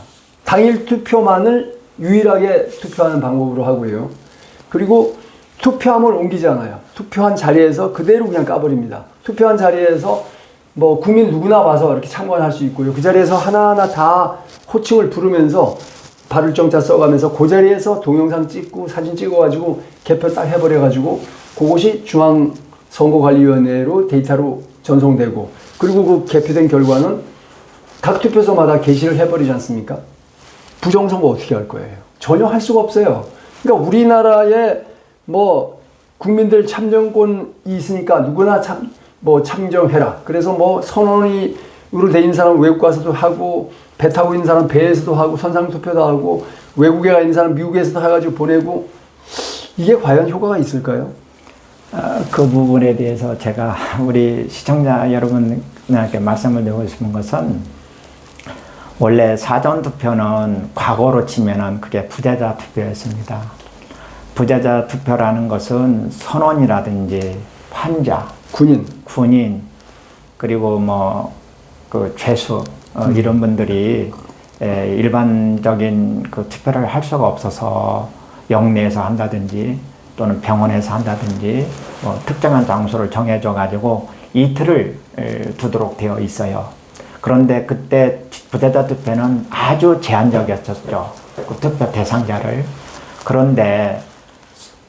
당일 투표만을 유일하게 투표하는 방법으로 하고요. 그리고 투표함을 옮기지 않아요. 투표한 자리에서 그대로 그냥 까버립니다. 투표한 자리에서 뭐 국민 누구나 와서 이렇게 참관할 수 있고요. 그 자리에서 하나하나 다 호칭을 부르면서 발을정자 써가면서 그 자리에서 동영상 찍고 사진 찍어가지고 개표 딱 해버려가지고 그것이 중앙선거관리위원회로 데이터로 전송되고, 그리고 그 개표된 결과는 각 투표소마다 게시를 해버리지 않습니까? 부정선거 어떻게 할 거예요? 전혀 할 수가 없어요. 그러니까 우리나라에 뭐 국민들 참정권이 있으니까 누구나 참정해라. 그래서 뭐 선원으로 돼 있는 사람 외국 가서도 하고, 배 타고 있는 사람 배에서도 하고, 선상투표도 하고, 외국에 가 있는 사람 미국에서도 해가지고 보내고, 이게 과연 효과가 있을까요? 그 부분에 대해서 제가 우리 시청자 여러분에게 말씀을 드리고 싶은 것은, 원래 사전투표는 과거로 치면은 그게 부재자 투표였습니다. 부재자 투표라는 것은 선원이라든지 환자, 군인, 그리고 뭐 그 죄수 이런 분들이 일반적인 그 투표를 할 수가 없어서 영내에서 한다든지 또는 병원에서 한다든지 뭐 특정한 장소를 정해줘 가지고 이틀을 두도록 되어 있어요. 그런데 그때 부재자 투표는 아주 제한적이었었죠. 그 투표 대상자를. 그런데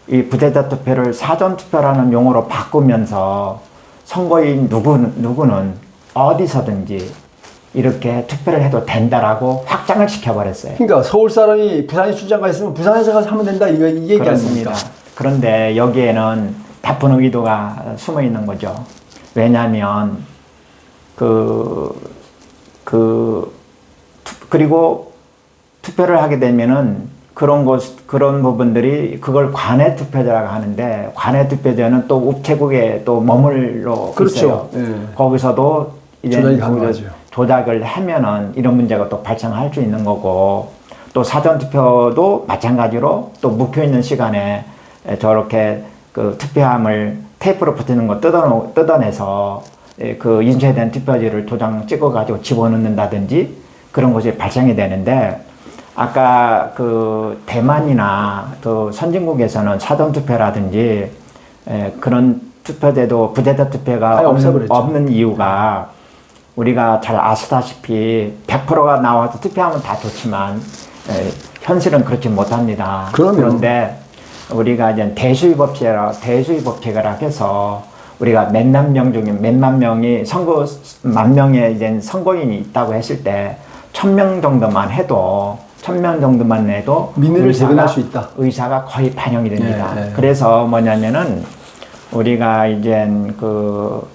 이 부재자 투표를 사전 투표라는 용어로 바꾸면서 선거인 누구는 어디서든지 이렇게 투표를 해도 된다라고 확장을 시켜버렸어요. 그러니까 서울 사람이 부산에 출장가 있으면 부산에서 가서 하면 된다 이 얘기 그렇습니다. 아닙니까? 그런데 여기에는 나쁜 의도가 숨어 있는 거죠. 왜냐하면 그리고 투표를 하게 되면은 그런 부분들이 그걸 관내 투표제라고 하는데, 관내 투표제는 또 우체국에 또 머물러 그렇죠. 있어요. 예. 거기서도 이제 조작이 가능하죠. 조작을 하면은 이런 문제가 또 발생할 수 있는 거고, 또 사전 투표도 마찬가지로 또 묵혀 있는 시간에 저렇게 그 투표함을 테이프로 붙이는 거 뜯어내서 그 인쇄된 투표지를 도장 찍어가지고 집어넣는다든지 그런 것이 발생이 되는데, 아까 그 대만이나 또 선진국에서는 사전 투표라든지 그런 투표제도 부재자 투표가 없는 이유가, 우리가 잘 아시다시피 100%가 나와서 투표하면 다 좋지만 현실은 그렇지 못합니다. 그럼요. 그런데 우리가 이제 대수의법제라고 해서 우리가 몇만 명 중에 몇만 명이 만 명의 이제 선거인이 있다고 했을 때 1000명 정도만 해도 민의를 대변할 수 있다. 의사가 거의 반영이 됩니다. 예, 예. 그래서 뭐냐면은 우리가 이제 그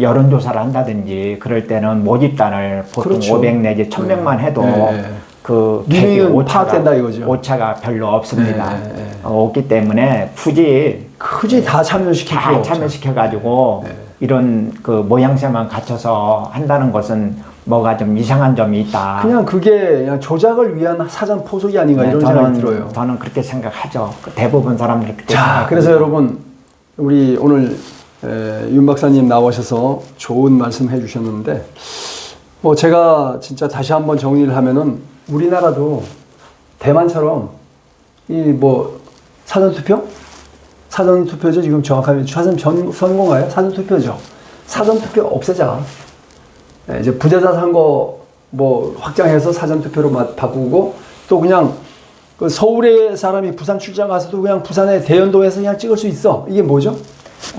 여론조사를 한다든지 그럴 때는 모집단을 보통 그렇죠. 500 내지 1000명만 해도 그 민의는 파악된다 이거죠. 오차가 별로 없습니다. 없기 때문에 굳이 다 참여시킬 필요 없죠. 참여시켜가지고 이런 그 모양새만 갖춰서 한다는 것은 뭐가 좀 이상한 점이 있다. 그냥 그게 그냥 조작을 위한 사전 포석이 아닌가 이런 생각이 들어요. 저는 그렇게 생각하죠. 대부분 사람들이 그렇게 자, 생각합니다. 그래서 여러분 우리 오늘 윤 박사님 나오셔서 좋은 말씀 해주셨는데, 뭐 제가 진짜 다시 한번 정리를 하면은 우리나라도 대만처럼 이 뭐 사전 투표죠. 지금 정확하게 사전 선거인가요? 사전 투표죠. 사전 투표 없애자. 이제 부재자 선거 뭐 확장해서 사전 투표로 바꾸고, 또 그냥 그 서울에 사람이 부산 출장 가서도 그냥 부산의 대연동에서 그냥 찍을 수 있어. 이게 뭐죠?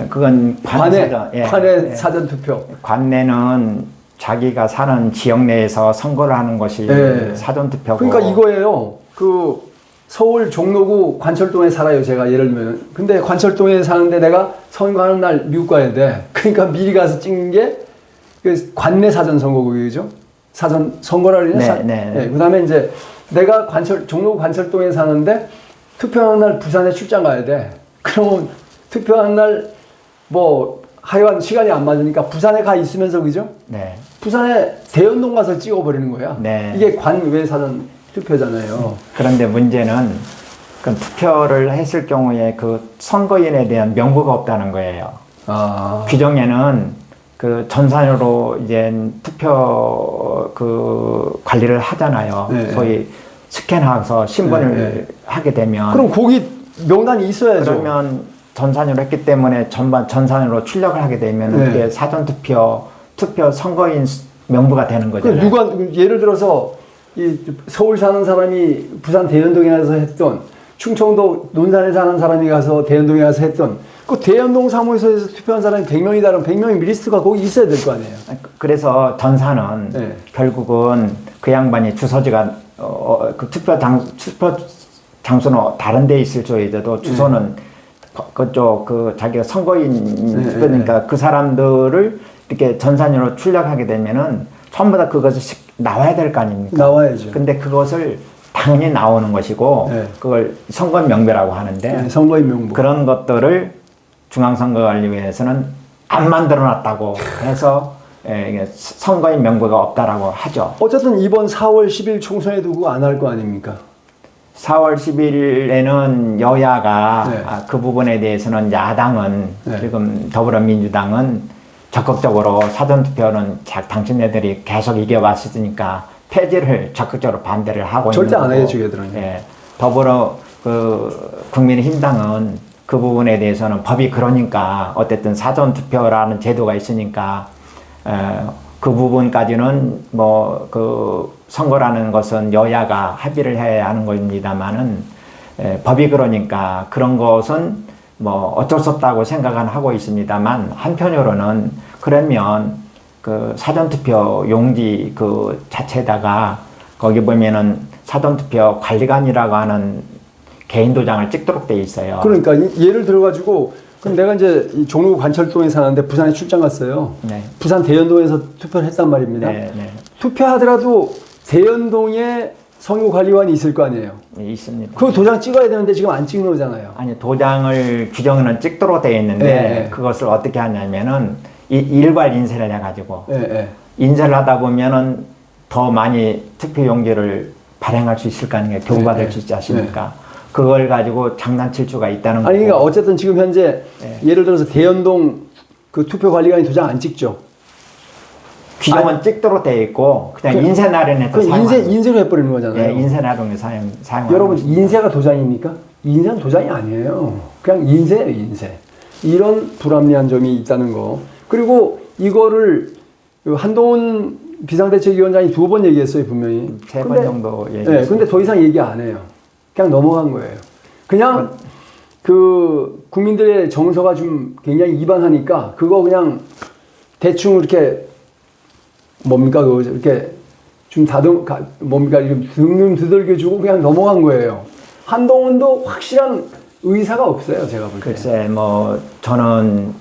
그건 관내 사전 투표. 관내는 자기가 사는 지역 내에서 선거를 하는 것이 사전 투표고. 그러니까 이거예요. 그 서울 종로구 관철동에 살아요. 제가 예를 들면. 근데 관철동에 사는데 내가 선거하는 날 미국 가야 돼. 그러니까 미리 가서 찍는 게 그 관내 사전 선거구이죠. 사전 선거라 그러냐? 그다음에 이제 내가 종로구 관철동에 사는데 투표하는 날 부산에 출장 가야 돼. 그러면 투표하는 날 뭐 하여간 시간이 안 맞으니까 부산에 가 있으면서, 그죠? 부산에 대연동 가서 찍어버리는 거야. 이게 관외 사전 투표잖아요. 그런데 문제는 그 투표를 했을 경우에 그 선거인에 대한 명부가 없다는 거예요. 규정에는 그 전산으로 이제 투표 그 관리를 하잖아요. 소위 스캔해서 신분을 하게 되면. 그럼 거기 명단이 있어야죠. 그러면 전산으로 했기 때문에 전산으로 출력을 하게 되면 그게 사전 투표 선거인 명부가 되는 거잖아요. 누가 예를 들어서 이 서울 사는 사람이 부산 대연동에 가서 했던, 충청도 논산에 사는 사람이 가서 대연동에 가서 했던, 그 대연동 사무소에서 투표한 사람이 100명이다 그러면 100명의 리스트가 거기 있어야 될 거 아니에요. 그래서 전산은 결국은 그 양반이 주소지가 그 투표 장소는 다른 데 있을 수 있어도 주소는 그쪽 그 자기가 선거인 투표니까 그 사람들을 이렇게 전산으로 출력하게 되면은 전부 다 그것을 나와야 될 거 아닙니까? 나와야죠. 근데 그것을 당연히 나오는 것이고 그걸 선거인 명부라고 하는데 선거인 명부. 그런 것들을 중앙선거관리위원회에서는 안 만들어놨다고 해서 선거인 명부가 없다라고 하죠. 어쨌든 이번 4월 10일 총선에도 그거 안 할 거 아닙니까? 4월 10일에는 여야가 그 부분에 대해서는 야당은 지금 더불어민주당은 적극적으로 사전투표는 당신네들이 계속 이겨왔으니까 폐지를 적극적으로 반대를 하고 절대 있는 거고. 안 해요, 얘들은. 더불어 국민의힘당은 그 부분에 대해서는 법이 그러니까 어쨌든 사전투표라는 제도가 있으니까 그 부분까지는 뭐 그 선거라는 것은 여야가 합의를 해야 하는 겁니다만은 법이 그러니까 그런 것은 뭐 어쩔 수 없다고 생각은 하고 있습니다만 한편으로는 그러면 그 사전투표 용지 그 자체에다가 거기 보면은 사전투표 관리관이라고 하는 개인 도장을 찍도록 돼 있어요. 그러니까 예를 들어가지고 그럼 내가 이제 이 종로 관철동에 사는데 부산에 출장 갔어요. 네. 부산 대연동에서 투표를 했단 말입니다. 네, 네. 투표하더라도 대연동에 선거관리관이 있을 거 아니에요. 네, 있습니다. 그 도장 찍어야 되는데 지금 안 찍는 거잖아요. 아니 도장을 규정은 찍도록 되어 있는데 네. 그것을 어떻게 하냐면은 일괄 인쇄를 해가지고 예. 인쇄를 하다 보면은 더 많이 투표 용지를 발행할 수 있을 거 아니에요. 교부가 될 수 있지 않습니까? 그걸 가지고 장난칠 수가 있다는 거고. 아니 그러니까 어쨌든 지금 현재 네. 예를 들어서 대연동 그 투표관리관이 도장 안 찍죠. 규정은 찍도록 되어 있고 그냥 그- 인쇄 날인에서 그 사용. 인쇄로 해버리는 거잖아요. 네, 인쇄 날인에 사용. 여러분 인쇄가 도장입니까? 인쇄는 도장이 아니에요. 그냥 인쇄예요, 인쇄. 이런 불합리한 점이 있다는 거. 그리고 이거를 그 한동훈 비상대책위원장이 2번 얘기했어요, 분명히. 세 번 근데- 정도 네, 얘기했어요. 근데 더 이상 얘기 안 해요. 그냥 넘어간 거예요. 그냥 그 국민들의 정서가 좀 굉장히 이반하니까 그거 그냥 대충 이렇게 뭡니까 그거 이렇게 좀 뭡니까 이렇게 등등 두들겨주고 그냥 넘어간 거예요. 한동훈도 확실한 의사가 없어요, 제가 볼 때. 글쎄 뭐 저는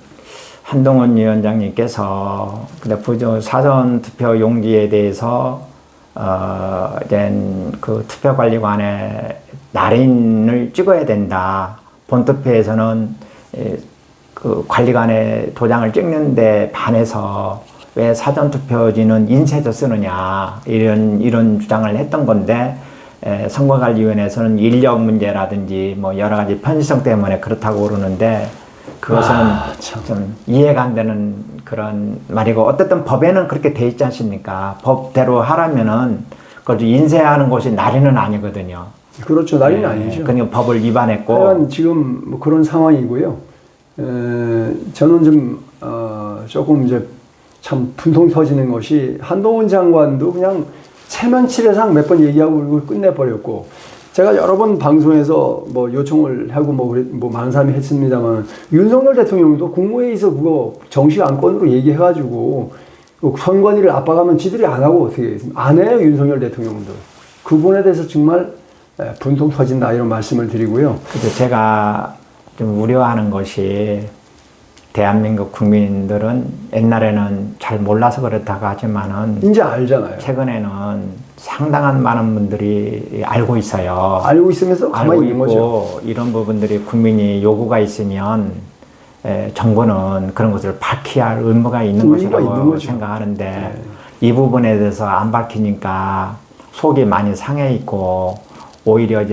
한동훈 위원장님께서 근데 부조 사전 투표 용지에 대해서 그 투표관리관에 날인을 찍어야 된다. 본투표에서는 그 관리관에 도장을 찍는데 반해서 왜 사전투표지는 인쇄도 쓰느냐 이런 주장을 했던 건데 선거관리위원회에서는 인력 문제라든지 뭐 여러 가지 편의성 때문에 그렇다고 그러는데 그것은 좀 이해가 안 되는 그런 말이고 어쨌든 법에는 그렇게 돼 있지 않습니까? 법대로 하라면은 그걸 인쇄하는 것이 날인은 아니거든요. 그렇죠, 날인은 아니죠. 그러니까 법을 위반했고. 하여간 지금 뭐 그런 상황이고요. 저는 좀 조금 이제 참 분통 터지는 것이 한동훈 장관도 그냥 체면치레상 몇 번 얘기하고 그리고 끝내버렸고 제가 여러 번 방송에서 뭐 요청을 하고 뭐 많은 사람이 했습니다만 윤석열 대통령도 국무회의에서 그거 정식 안건으로 얘기해가지고 선관위를 압박하면 지들이 안 하고 어떻게 하겠습니까? 안 해요, 윤석열 대통령도. 그분에 대해서 정말 분통 터진다 이런 말씀을 드리고요. 그래서 제가 좀 우려하는 것이 대한민국 국민들은 옛날에는 잘 몰라서 그렇다고 하지만은 이제 알잖아요. 최근에는 상당한 많은 분들이 알고 있어요. 알고 있으면서 알고 가만히 있는 거죠. 있고 이런 부분들이 국민이 요구가 있으면 정부는 그런 것을 밝혀야 할 의무가 있는 의무가 있는 것이라고 거죠. 생각하는데 네. 이 부분에 대해서 안 밝히니까 속이 많이 상해 있고 오히려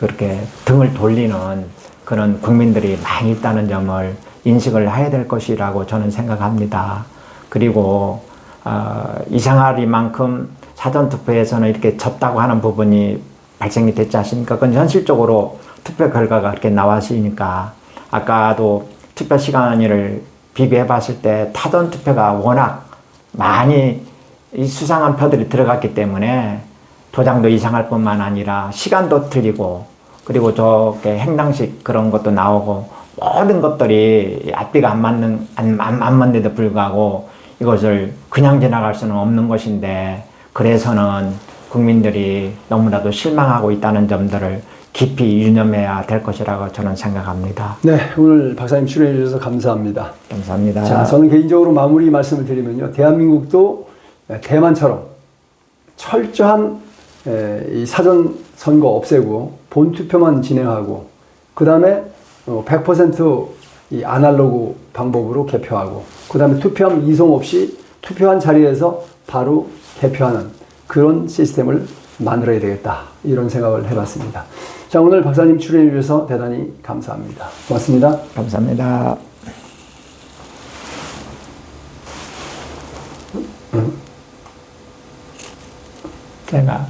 그렇게 등을 돌리는 그런 국민들이 많이 있다는 점을 인식을 해야 될 것이라고 저는 생각합니다. 그리고 이상하리만큼 사전투표에서는 이렇게 졌다고 하는 부분이 발생이 됐지 않습니까? 그건 현실적으로 투표 결과가 그렇게 나왔으니까 아까도 투표 시간을 비교해 봤을 때 사전투표가 워낙 많이 이 수상한 표들이 들어갔기 때문에 도장도 이상할 뿐만 아니라 시간도 틀리고 그리고 저게 행당식 그런 것도 나오고 모든 것들이 앞뒤가 안 맞는데도 불구하고 이것을 그냥 지나갈 수는 없는 것인데 그래서는 국민들이 너무나도 실망하고 있다는 점들을 깊이 유념해야 될 것이라고 저는 생각합니다. 네, 오늘 박사님 출연해 주셔서 감사합니다. 감사합니다. 자, 저는 개인적으로 마무리 말씀을 드리면요. 대한민국도 대만처럼 철저한 이 사전 선거 없애고 본투표만 진행하고 그 다음에 100%이 아날로그 방법으로 개표하고 그 다음에 투표함 이송 없이 투표한 자리에서 바로 개표하는 그런 시스템을 만들어야 되겠다 이런 생각을 해봤습니다. 자, 오늘 박사님 출연해 주셔서 대단히 감사합니다. 고맙습니다. 감사합니다. 제가